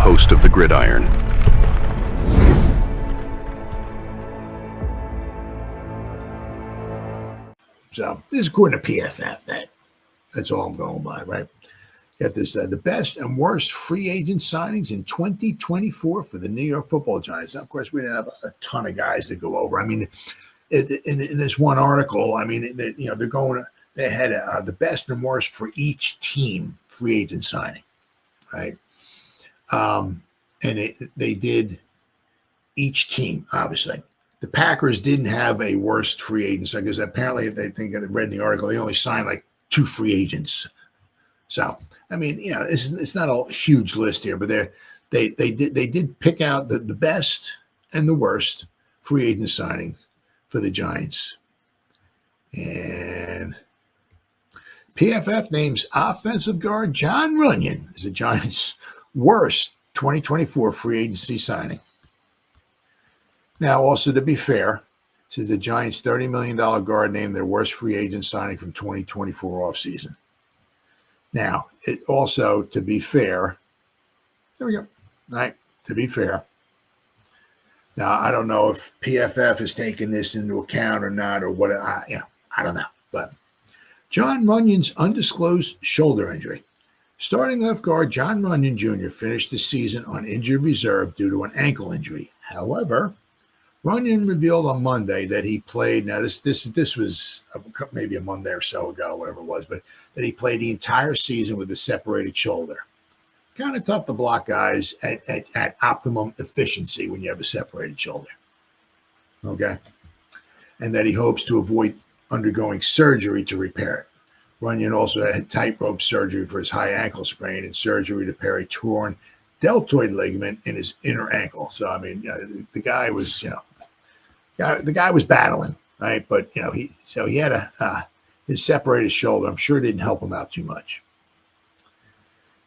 host of the Gridiron. So this is according to PFF. That's all I'm going by, right? Got this, the best and worst free agent signings in 2024 for the New York Football Giants. Now, of course, we didn't have a ton of guys to go over. I mean, in this one article, I mean, they had the best and worst for each team free agent signing, right? And they did each team, obviously. The Packers didn't have a worst free agent because apparently they think I read in the article they only signed like 2 free agents. So I mean, it's not a huge list here, but they did pick out the best and the worst free agent signings for the Giants. And PFF names offensive guard Jon Runyan as the Giants' worst 2024 free agency signing. Now, also to be fair, so the Giants' $30 million guard named their worst free agent signing from 2024 offseason. Now, it also, to be fair, there we go. All right, to be fair. Now, I don't know if PFF has taken this into account or not, or what, I don't know. But Jon Runyan's undisclosed shoulder injury. Starting left guard Jon Runyan Jr. finished the season on injured reserve due to an ankle injury. However, Runyan revealed on Monday that he played. Now, this was maybe a Monday or so ago, whatever it was, but that he played the entire season with a separated shoulder. Kind of tough to block guys at optimum efficiency when you have a separated shoulder. Okay, and that he hopes to avoid undergoing surgery to repair it. Runyan also had tightrope surgery for his high ankle sprain and surgery to repair a torn deltoid ligament in his inner ankle. So I mean, the guy was, the guy was battling, right? But he had his separated shoulder. I'm sure it didn't help him out too much.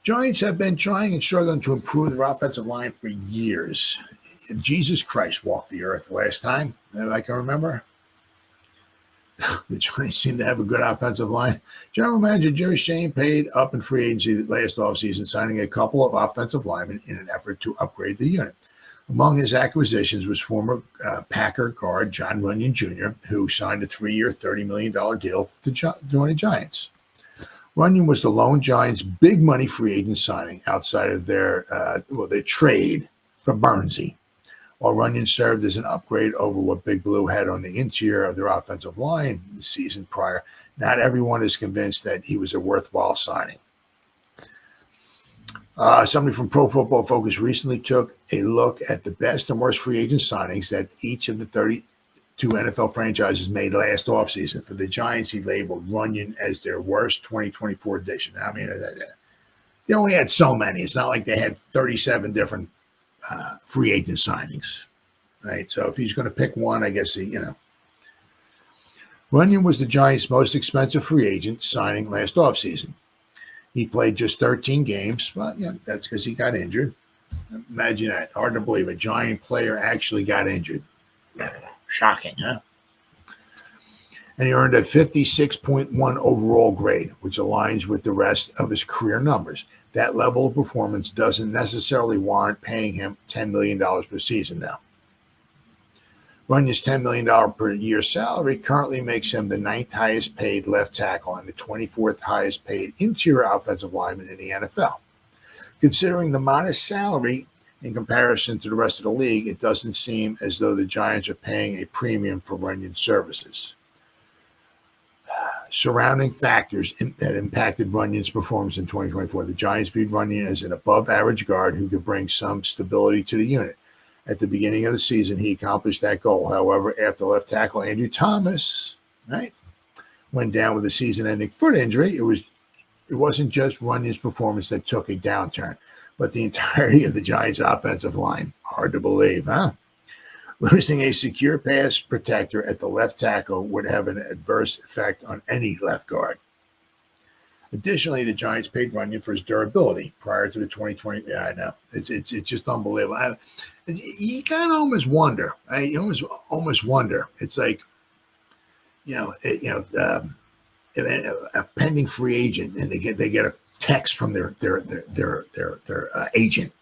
Giants have been trying and struggling to improve their offensive line for years. Jesus Christ walked the earth last time that I can remember. The Giants seem to have a good offensive line. General Manager Joe Schoen paid up in free agency last offseason, signing a couple of offensive linemen in an effort to upgrade the unit. Among his acquisitions was former Packer guard Jon Runyan Jr., who signed a 3-year, $30 million deal to join the Giants. Runyan was the lone Giants' big money free agent signing outside of their trade for Bernsey, while Runyan served as an upgrade over what Big Blue had on the interior of their offensive line the season prior. Not everyone is convinced that he was a worthwhile signing. Somebody from Pro Football Focus recently took a look at the best and worst free agent signings that each of the 32 NFL franchises made last offseason. For the Giants, he labeled Runyan as their worst 2024 addition. I mean, they only had so many. It's not like they had 37 different free agent signings, right? So if he's going to pick one, I guess Runyan was the Giants' most expensive free agent signing last offseason. He played just 13 games. Well, that's because he got injured. Imagine that. Hard to believe a Giant player actually got injured. Shocking, huh? And he earned a 56.1 overall grade, which aligns with the rest of his career numbers. That level of performance doesn't necessarily warrant paying him $10 million per season now. Runyan's $10 million per year salary currently makes him the 9th highest paid left tackle and the 24th highest paid interior offensive lineman in the NFL. Considering the modest salary in comparison to the rest of the league, it doesn't seem as though the Giants are paying a premium for Runyan's services. Surrounding factors that impacted Runyan's performance in 2024. The Giants viewed Runyan as an above-average guard who could bring some stability to the unit. At the beginning of the season, he accomplished that goal. However, after left tackle Andrew Thomas, went down with a season-ending foot injury, it wasn't just Runyan's performance that took a downturn, but the entirety of the Giants' offensive line. Hard to believe, huh? Losing a secure pass protector at the left tackle would have an adverse effect on any left guard. Additionally, the Giants paid Runyan for his durability prior to the 2020. Yeah, I know. It's just unbelievable. You kind of almost wonder. Right? You almost wonder. It's like, a pending free agent, and they get a text from their agent,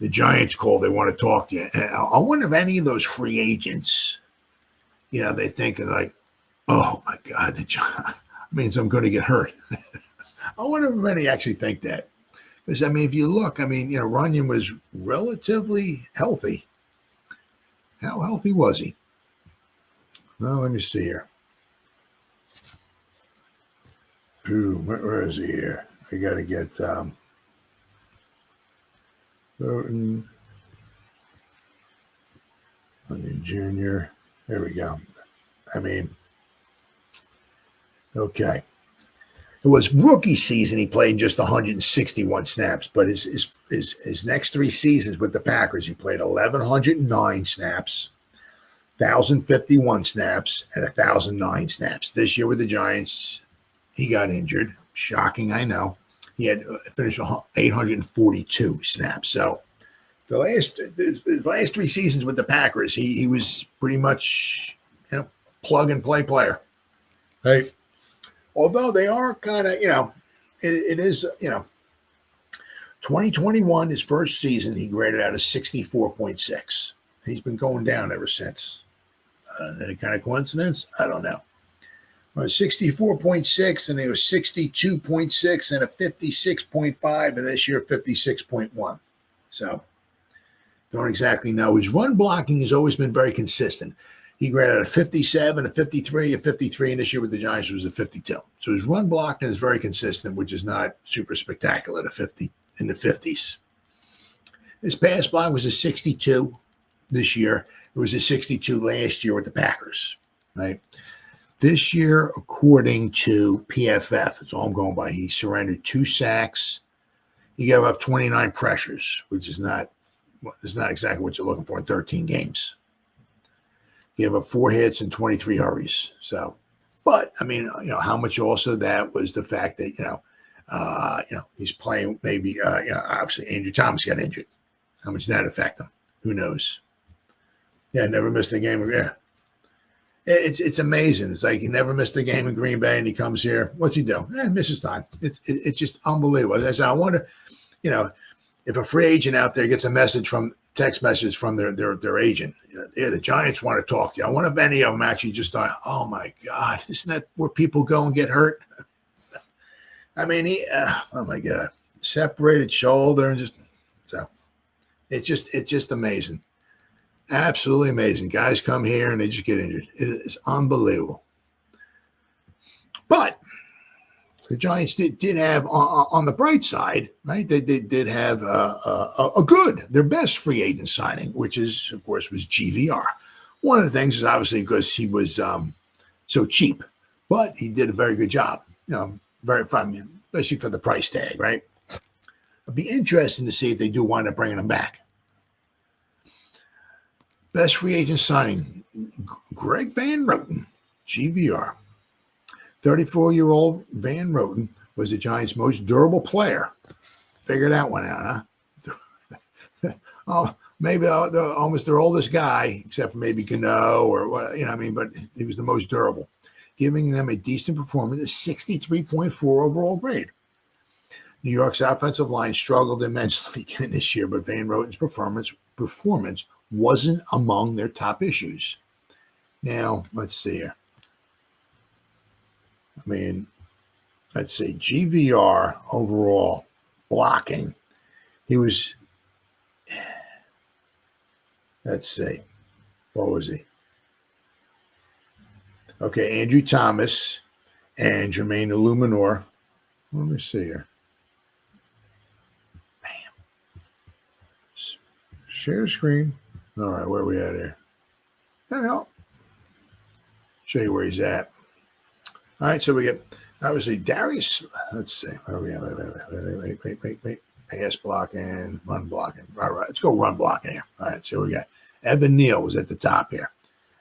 The Giants call. They want to talk to you. And I wonder if any of those free agents, they think like, oh my God, the Giants means I'm going to get hurt. I wonder if many actually think that. Because, if you look, Runyan was relatively healthy. How healthy was he? Well, let me see here. Where is he here? I got to get Runyan Jr. There we go. Okay. It was rookie season. He played just 161 snaps, but his next 3 seasons with the Packers, he played 1,109 snaps, 1,051 snaps, and 1,009 snaps. This year with the Giants, he got injured. Shocking, I know. He had finished 842 snaps. So his last 3 seasons with the Packers, he was pretty much plug and play player. Hey. Although they are kind of, it is, 2021, his first season, he graded out a 64.6. He's been going down ever since. Any kind of coincidence? I don't know. 64.6, and he was 62.6 and a 56.5, and this year 56.1. So don't exactly know. His run blocking has always been very consistent. He graded a 57, a 53, a 53, and this year with the Giants was a 52. So his run blocking is very consistent, which is not super spectacular at a 50 in the 50s. His pass block was a 62 this year. It was a 62 last year with the Packers, right? This year, according to PFF, that's all I'm going by, he surrendered 2 sacks. He gave up 29 pressures, which is not exactly what you're looking for in 13 games. He gave up 4 hits and 23 hurries. So, but how much also that was the fact that, he's playing maybe, obviously Andrew Thomas got injured. How much did that affect him? Who knows? Yeah, never missed a game. Yeah. It's amazing. It's like he never missed a game in Green Bay and he comes here. What's he do? Misses time. It's just unbelievable. As I said, I wonder, if a free agent out there gets a text message from their agent, the Giants want to talk to you. I wonder if any of them actually just thought, oh my God, isn't that where people go and get hurt? Oh my God, separated shoulder and it's just amazing. Absolutely amazing. Guys come here and they just get injured. It is unbelievable. But the Giants did have, on the bright side, right? They did have their best free agent signing, which is, of course, was GVR. One of the things is obviously because he was so cheap, but he did a very good job. Very fun, especially for the price tag, right? It'd be interesting to see if they do wind up bringing him back. Best free agent signing, Greg Van Roten, GVR. 34-year-old Van Roten was the Giants' most durable player. Figure that one out, huh? Oh, maybe almost their oldest guy, except for maybe Gano or what, but he was the most durable, giving them a decent performance, a 63.4 overall grade. New York's offensive line struggled immensely again this year, but Van Roten's performance wasn't among their top issues. Now, let's see here. Let's see, GVR overall blocking. He was, let's see, what was he? Okay, Andrew Thomas and Jermaine Illuminor. Let me see here. Bam. Share the screen. All right, where are we at here? I'll show you where he's at. All right, so we get, obviously, Darius. Let's see. Where are we at? Wait. Pass blocking, run blocking. All right, let's go run blocking here. All right, so we got Evan Neal was at the top here.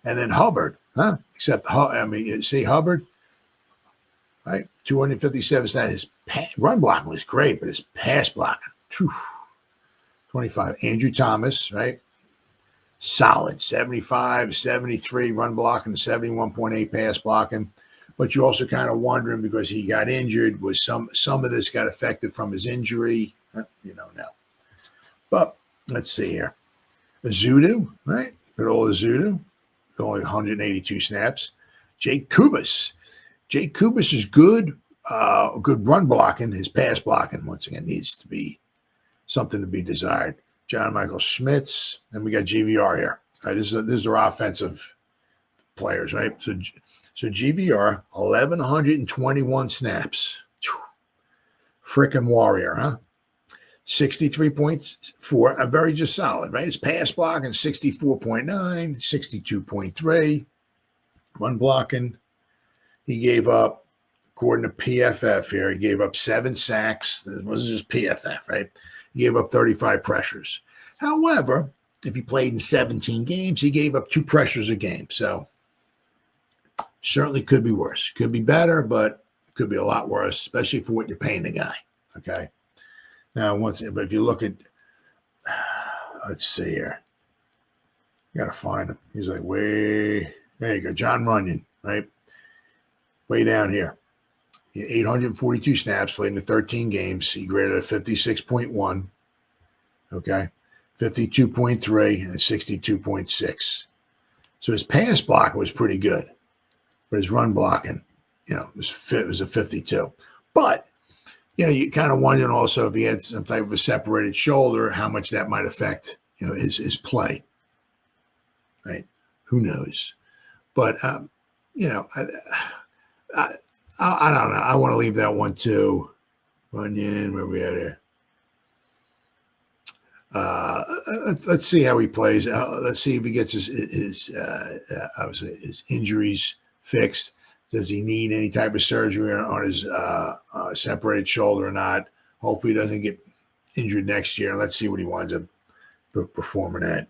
And then Hubbard, huh? Except, you see Hubbard, right? 257 stats. His run blocking was great, but his pass blocking, 25. Andrew Thomas, right? Solid, 75, 73 run blocking, 71.8 pass blocking. But you're also kind of wondering, because he got injured, was some of this got affected from his injury? You don't know. But Let's see here. Azudu, right? Good old Azudu. Only 182 snaps. Jake Kubas. Jake Kubas is good. Good run blocking. His pass blocking, once again, needs to be something to be desired. John Michael Schmitz. And we got GVR here. All right, this is our offensive players, right? So GVR, 1,121 snaps. Frickin' warrior, huh? 63.4, a very just solid, right? His pass blocking, 64.9, 62.3. Run blocking, he gave up, according to PFF here, he gave up 7 sacks. This wasn't just PFF, right? He gave up 35 pressures. However, if he played in 17 games, he gave up 2 pressures a game. So certainly could be worse. Could be better, but it could be a lot worse, especially for what you're paying the guy. Okay. Now, but if you look at, let's see here. Got to find him. He's like there you go. Jon Runyan, right? Way down here. 842 snaps, played in the 13 games. He graded at 56.1. Okay. 52.3 and 62.6. So his pass block was pretty good. But his run blocking, was a 52. But, you kind of wondering also if he had some type of a separated shoulder, how much that might affect, his play. Right? Who knows? But, I don't know. I want to leave that one too. Runyan, where we at here? Let's see how he plays. Let's see if he gets his injuries fixed. Does he need any type of surgery on his separated shoulder or not? Hope he doesn't get injured next year. Let's see what he winds up performing at.